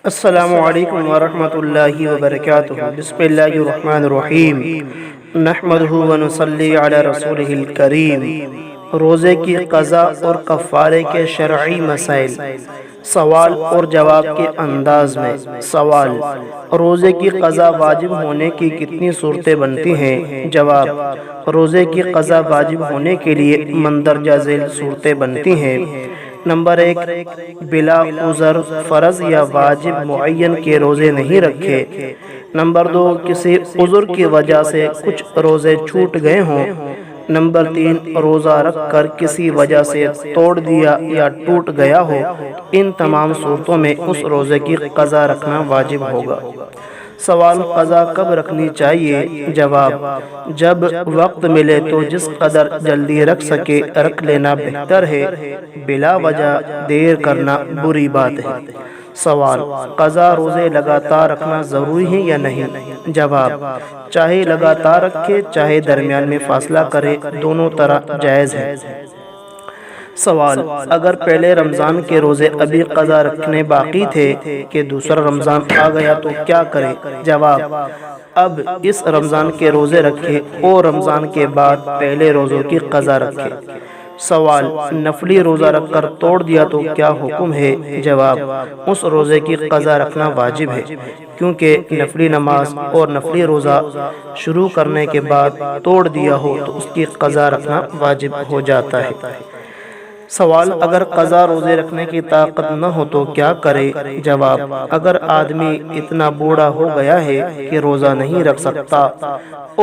السلام علیکم ورحمۃ اللہ وبرکاتہ۔ بسم اللہ الرحمن الرحیم، نحمدہ ونصلی علی رسولہ الکریم۔ روزے کی قضا اور کفارے کے شرعی مسائل، سوال اور جواب کے انداز میں۔ سوال: روزے کی قضا واجب ہونے کی کتنی صورتیں بنتی ہیں؟ جواب: روزے کی قضا واجب ہونے کے لیے مندرجہ ذیل صورتیں بنتی ہیں۔ نمبر 1، بلا عذر فرض یا واجب معین کے روزے نہیں رکھے۔ نمبر 2، کسی عذر کی وجہ سے کچھ روزے چھوٹ گئے ہوں۔ نمبر 3، روزہ رکھ کر کسی وجہ سے توڑ دیا یا ٹوٹ گیا ہو۔ ان تمام صورتوں میں اس روزے کی قضا رکھنا واجب ہوگا۔ سوال: قضا کب رکھنی چاہیے؟ جواب: جب وقت ملے تو جس قدر جلدی رکھ سکے رکھ لینا بہتر ہے، بلا وجہ دیر کرنا بری بات ہے۔ سوال: قضا روزے لگاتار رکھنا ضروری ہے یا نہیں؟ جواب: چاہے لگاتار رکھے چاہے درمیان میں فاصلہ کرے، دونوں طرح جائز ہے۔ سوال: اگر پہلے رمضان کے روزے ابھی قضا رکھنے باقی تھے کہ دوسرا رمضان آ گیا تو کیا کرے؟ جواب: اب اس رمضان کے روزے رکھے اور رمضان کے بعد پہلے روزوں کی قضا رکھے۔ سوال: نفلی روزہ رکھ کر توڑ دیا تو کیا حکم ہے؟ جواب: اس روزے کی قضا رکھنا واجب ہے، کیونکہ نفلی نماز اور نفلی روزہ شروع کرنے کے بعد توڑ دیا ہو تو اس کی قضا رکھنا واجب ہو جاتا ہے۔ سوال: اگر قضا روزے رکھنے کی طاقت نہ ہو تو کیا کرے؟ جواب: اگر آدمی اتنا بوڑھا ہو گیا ہے کہ روزہ نہیں رکھ سکتا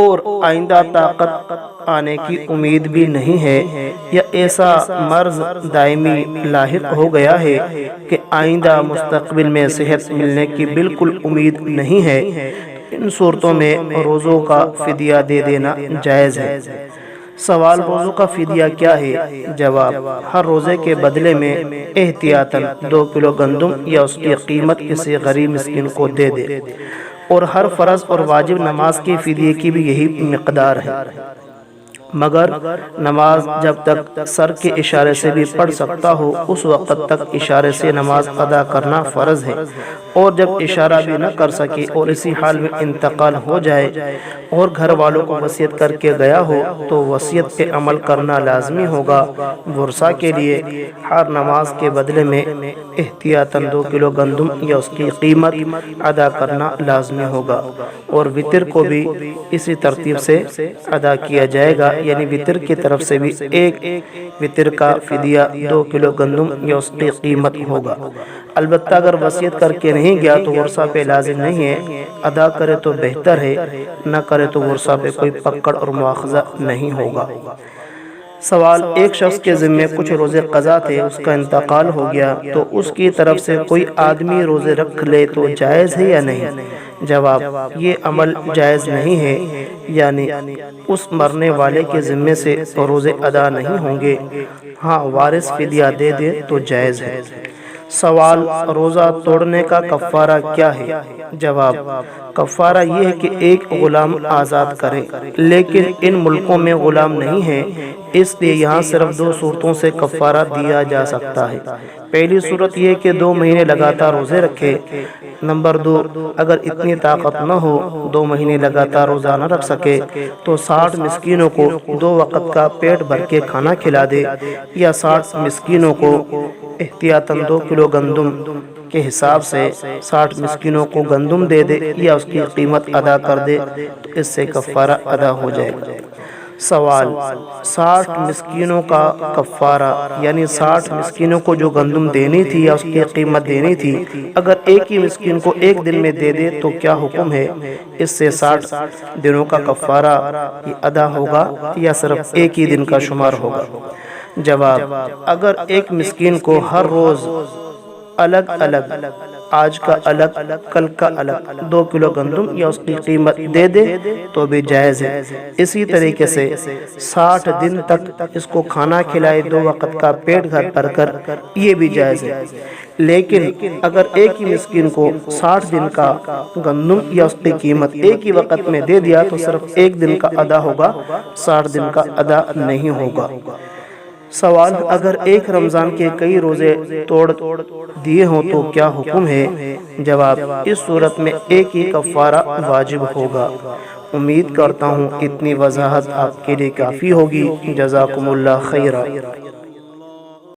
اور آئندہ طاقت آنے کی امید بھی نہیں ہے، یا ایسا مرض دائمی لاحق ہو گیا ہے کہ آئندہ مستقبل میں صحت ملنے کی بالکل امید نہیں ہے، ان صورتوں میں روزوں کا فدیہ دے دینا جائز ہے۔ سوال: روزوں کا فدیہ کیا ہے؟ جواب: ہر روزے کے بدلے میں احتیاطاً 2 کلو گندم یا اس کی قیمت کسی غریب مسکین کو دے دے، اور ہر فرض اور واجب نماز کے فدیے کی بھی یہی مقدار ہے، مگر نماز جب تک سر کے اشارے سے بھی پڑھ سکتا ہو اس وقت تک اشارے سے نماز ادا کرنا فرض ہے، اور جب اشارہ بھی نہ کر سکے اور اسی حال میں انتقال ہو جائے اور گھر والوں کو وصیت کر کے گیا ہو تو وصیت پہ عمل کرنا لازمی ہوگا۔ ورثہ کے لیے ہر نماز کے بدلے میں احتیاطاً 2 کلو گندم یا اس کی قیمت ادا کرنا لازمی ہوگا، اور وتر کو بھی اسی ترتیب سے ادا کیا جائے گا، یعنی وتر کی طرف سے بھی ایک وتر کا فدیہ 2 کلو گندم یا اس کی قیمت ہوگا۔ البتہ اگر وصیت کر کے نہیں گیا تو ورثہ پہ لازم نہیں ہے، ادا کرے تو بہتر ہے، نہ کرے تو ورثہ پہ کوئی پکڑ اور مواخذہ نہیں ہوگا۔ سوال: ایک شخص کے ذمے کچھ روزے قضا تھے، اس کا انتقال ہو گیا تو اس کی طرف سے کوئی آدمی روزے رکھ لے تو جائز ہے یا نہیں؟ جواب: یہ عمل جائز نہیں ہے، یعنی اس مرنے والے کے ذمے سے روزے ادا نہیں ہوں گے، ہاں وارث فدیہ دے دے تو جائز ہے۔ سوال: روزہ توڑنے کا کفارہ کیا ہے؟ جواب: کفارہ یہ ہے کہ ایک غلام آزاد کرے، لیکن ان ملکوں میں غلام نہیں ہے، اس لیے یہاں صرف 2 صورتوں سے کفارہ دیا جا سکتا ہے۔ پہلی صورت یہ کہ 2 مہینے لگاتار روزے رکھے۔ نمبر 2، اگر اتنی طاقت نہ ہو 2 مہینے لگاتار روزہ نہ رکھ سکے تو 60 مسکینوں کو 2 وقت کا پیٹ بھر کے کھانا کھلا دے، یا 60 مسکینوں کو احتیاطاً 2 کلو گندم کے حساب سے 60 مسکینوں کو گندم دے دے یا اس کی قیمت ادا کر دے تو اس سے کفارہ ادا ہو جائے گا۔ سوال: 60 مسکینوں کا کفارہ، یعنی 60 مسکینوں کو جو گندم دینی تھی یا اس کی قیمت دینی تھی، اگر ایک ہی مسکین کو ایک دن میں دے دے تو کیا حکم ہے؟ اس سے 60 دنوں کا کفارہ ادا ہوگا یا صرف ایک ہی دن کا شمار ہوگا؟ جواب: اگر ایک مسکین کو ہر روز الگ الگ، آج کا الگ کل کا الگ 2 کلو گندم یا اس کی قیمت دے دے تو بھی جائز ہے۔ اسی طریقے سے 60 دن تک اس کو کھانا کھلائے 2 وقت کا پیٹ بھر کر، یہ بھی جائز ہے۔ لیکن اگر ایک ہی مسکین کو 60 دن کا گندم یا اس کی قیمت ایک ہی وقت میں دے دیا تو صرف ایک دن کا ادا ہوگا، 60 دن کا ادا نہیں ہوگا۔ سوال: اگر ایک رمضان کے کئی روزے توڑ دیے ہوں تو کیا حکم ہے؟ جواب: اس صورت میں ایک ہی کفارہ واجب ہوگا۔ امید کرتا ہوں اتنی وضاحت آپ کے لیے کافی ہوگی۔ جزاکم اللہ خیرہ۔